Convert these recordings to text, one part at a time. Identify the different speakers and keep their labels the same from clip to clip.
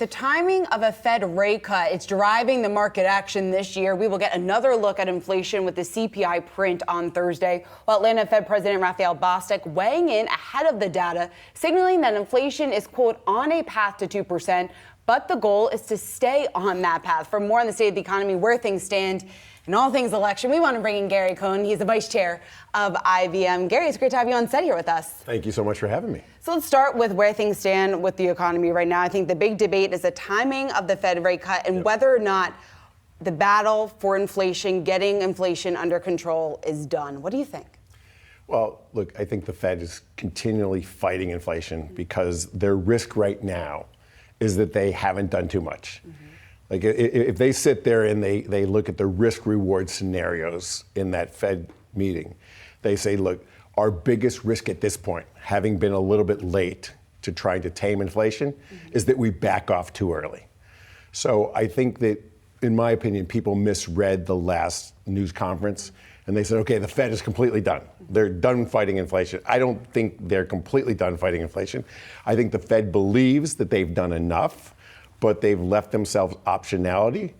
Speaker 1: The timing of a Fed rate cut, it's driving the market action this year. We will get another look at inflation with the CPI print on Thursday, while Atlanta Fed President Raphael Bostic weighing in ahead of the data, signaling that inflation is, quote, on a path to 2%, but the goal is to stay on that path. For more on the state of the economy, where things stand, and all things election, we want to bring in Gary Cohn. He's the vice chair of IBM. Gary, it's great to have you on set here with us.
Speaker 2: Thank you so much for having me.
Speaker 1: So let's start with where things stand with the economy right now. I think the big debate is the timing of the Fed rate cut and whether or not the battle for inflation, getting inflation under control, is done. What do you think?
Speaker 2: Well, look, I think the Fed is continually fighting inflation because their risk right now is that they haven't done too much. Like if they sit there and they look at the risk reward scenarios in that Fed meeting, they say, look, our biggest risk at this point, having been a little bit late to trying to tame inflation, is that we back off too early. So I think that, in my opinion, people misread the last news conference and they said, okay, the Fed is completely done. They're done fighting inflation. I don't think they're completely done fighting inflation. I think the Fed believes that they've done enough, but they've left themselves optionality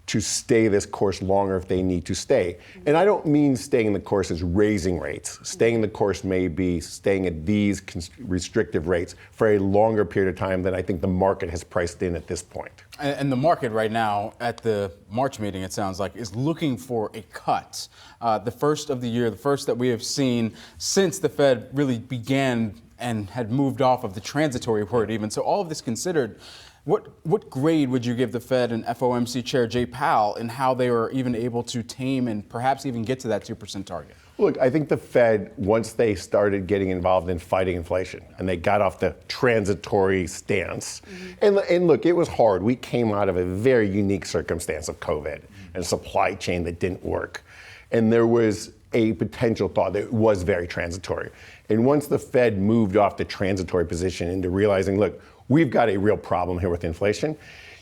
Speaker 2: to stay this course longer if they need to stay. And I don't mean staying the course as raising rates. Staying the course may be staying at these restrictive rates for a longer period of time than I think the market has priced in at this point.
Speaker 3: And the market right now at the March meeting, it sounds like, is looking for a cut. The first of the year, the first that we have seen since the Fed really began and had moved off of the transitory word even. So all of this considered, what grade would you give the Fed and FOMC Chair Jay Powell in how they were even able to tame and perhaps even get to that 2% target?
Speaker 2: Look, I think the Fed, once they started getting involved in fighting inflation and they got off the transitory stance, and look, it was hard. We came out of a very unique circumstance of COVID and a supply chain that didn't work. And there was a potential thought that it was very transitory. And once the Fed moved off the transitory position into realizing, look, we've got a real problem here with inflation,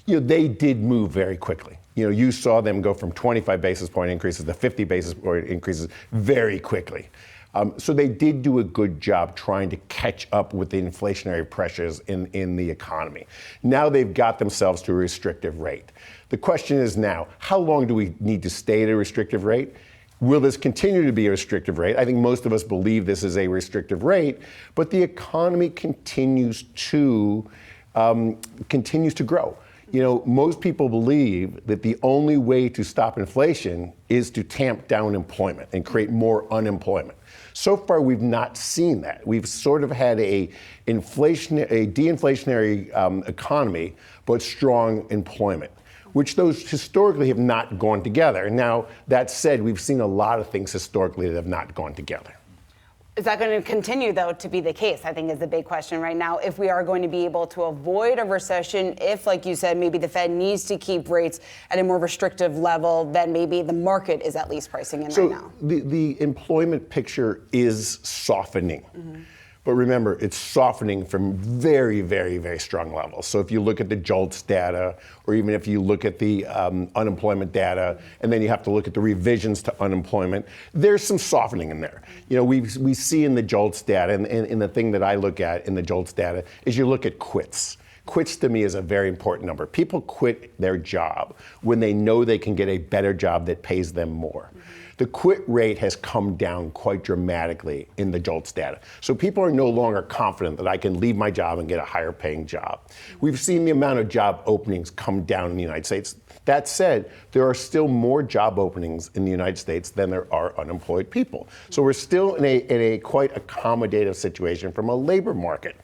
Speaker 2: they did move very quickly. You saw them go from 25 basis point increases to 50 basis point increases very quickly. So they did do a good job trying to catch up with the inflationary pressures in the economy. Now they've got themselves to a restrictive rate. The question is now, how long do we need to stay at a restrictive rate? Will this continue to be a restrictive rate? I think most of us believe this is a restrictive rate, but the economy continues to grow. Most people believe that the only way to stop inflation is to tamp down employment and create more unemployment. So far, we've not seen that. We've sort of had a de-inflationary economy, but strong employment, which those historically have not gone together. Now, that said, we've seen a lot of things historically that have not gone together.
Speaker 1: Is that going to continue, though, to be the case, I think is the big question right now. If we are going to be able to avoid a recession, if, like you said, maybe the Fed needs to keep rates at a more restrictive level than maybe the market is at least pricing in right now.
Speaker 2: The employment picture is softening. But remember, it's softening from very, very, very strong levels. So if you look at the JOLTS data, or even if you look at the unemployment data, and then you have to look at the revisions to unemployment, there's some softening in there. We see in the JOLTS data, and the thing that I look at in the JOLTS data is you look at quits. Quits to me is a very important number. People quit their job when they know they can get a better job that pays them more. The quit rate has come down quite dramatically in the JOLTS data. So people are no longer confident that I can leave my job and get a higher paying job. We've seen the amount of job openings come down in the United States. That said, there are still more job openings in the United States than there are unemployed people. So we're still in a quite accommodative situation from a labor market.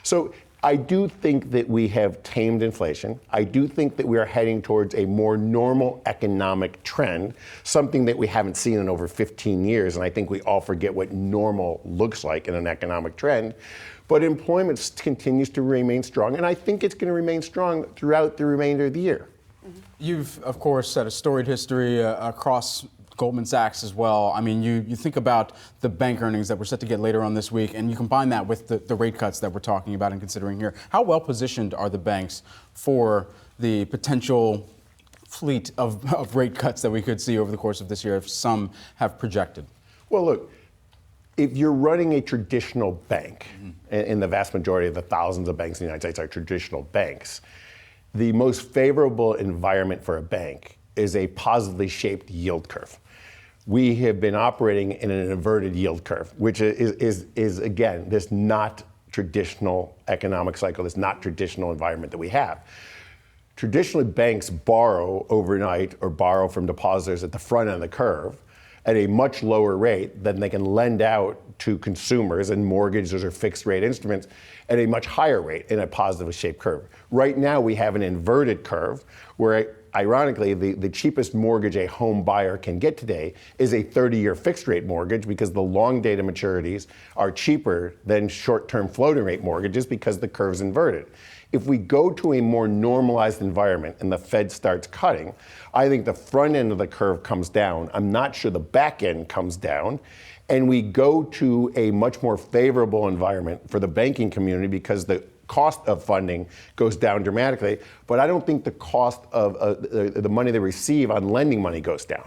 Speaker 2: So I do think that we have tamed inflation. I do think that we are heading towards a more normal economic trend, something that we haven't seen in over 15 years. And I think we all forget what normal looks like in an economic trend. But employment continues to remain strong. And I think it's going to remain strong throughout the remainder of the year.
Speaker 3: You've, of course, had a storied history across Goldman Sachs as well. I mean, you think about the bank earnings that we're set to get later on this week, and you combine that with the rate cuts that we're talking about and considering here. How well positioned are the banks for the potential fleet of rate cuts that we could see over the course of this year, if some have projected?
Speaker 2: Well, look, if you're running a traditional bank, and the vast majority of the thousands of banks in the United States are traditional banks, the most favorable environment for a bank is a positively shaped yield curve. We have been operating in an inverted yield curve, which is again, this not traditional economic cycle, this not traditional environment that we have. Traditionally, banks borrow overnight or borrow from depositors at the front end of the curve at a much lower rate than they can lend out to consumers and mortgages or fixed rate instruments at a much higher rate in a positively shaped curve. Right now, we have an inverted curve where, ironically, the cheapest mortgage a home buyer can get today is a 30-year fixed rate mortgage because the long data maturities are cheaper than short-term floating rate mortgages because the curve's inverted. If we go to a more normalized environment and the Fed starts cutting, I think the front end of the curve comes down. I'm not sure the back end comes down. And we go to a much more favorable environment for the banking community because the cost of funding goes down dramatically. But I don't think the cost of the money they receive on lending money goes down.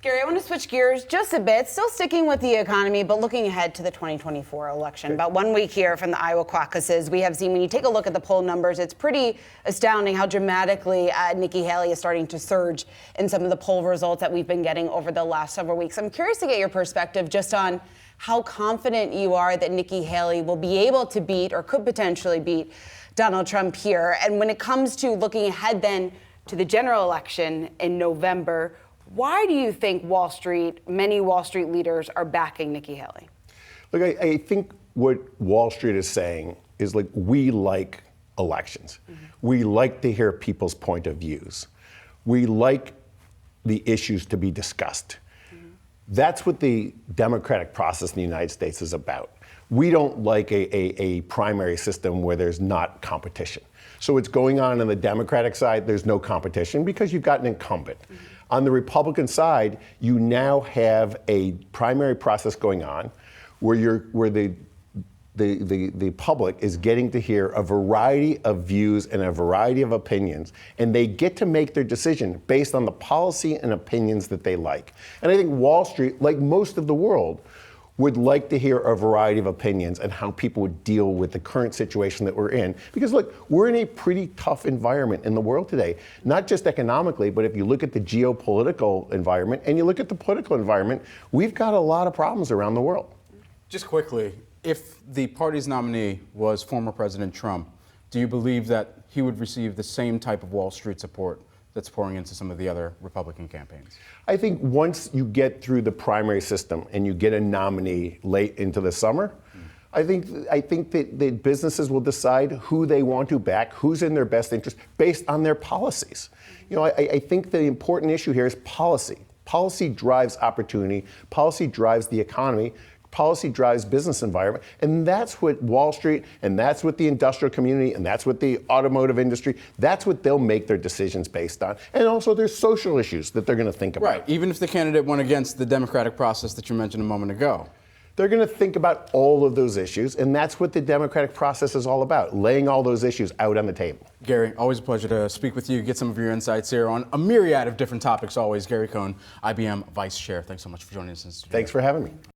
Speaker 1: Gary, I want to switch gears just a bit, still sticking with the economy, but looking ahead to the 2024 election. About 1 week here from the Iowa caucuses, we have seen, when you take a look at the poll numbers, it's pretty astounding how dramatically Nikki Haley is starting to surge in some of the poll results that we've been getting over the last several weeks. I'm curious to get your perspective just on how confident you are that Nikki Haley will be able to beat or could potentially beat Donald Trump here. And when it comes to looking ahead then to the general election in November, why do you think many Wall Street leaders are backing Nikki Haley?
Speaker 2: Look, I think what Wall Street is saying is, like, we like elections. Mm-hmm. We like to hear people's point of views. We like the issues to be discussed. Mm-hmm. That's what the democratic process in the United States is about. We don't like a primary system where there's not competition. So what's going on the Democratic side, there's no competition because you've got an incumbent. Mm-hmm. On the Republican side, you now have a primary process going on where the public is getting to hear a variety of views and a variety of opinions, and they get to make their decision based on the policy and opinions that they like. And I think Wall Street, like most of the world, would like to hear a variety of opinions and how people would deal with the current situation that we're in. Because look, we're in a pretty tough environment in the world today, not just economically, but if you look at the geopolitical environment and you look at the political environment, we've got a lot of problems around the world.
Speaker 3: Just quickly, if the party's nominee was former President Trump, do you believe that he would receive the same type of Wall Street support that's pouring into some of the other Republican campaigns?
Speaker 2: I think once you get through the primary system and you get a nominee late into the summer, I think that businesses will decide who they want to back, who's in their best interest, based on their policies. You know, I think the important issue here is policy. Policy drives opportunity. Policy drives the economy. Policy drives business environment, and that's what Wall Street, and that's what the industrial community, and that's what the automotive industry, that's what they'll make their decisions based on. And also there's social issues that they're going to think about.
Speaker 3: Right, even if the candidate went against the democratic process that you mentioned a moment ago.
Speaker 2: They're going to think about all of those issues, and that's what the democratic process is all about, laying all those issues out on the table.
Speaker 3: Gary, always a pleasure to speak with you, get some of your insights here on a myriad of different topics always. Gary Cohn, IBM Vice Chair. Thanks so much for joining us in the studio.
Speaker 2: Thanks for having me.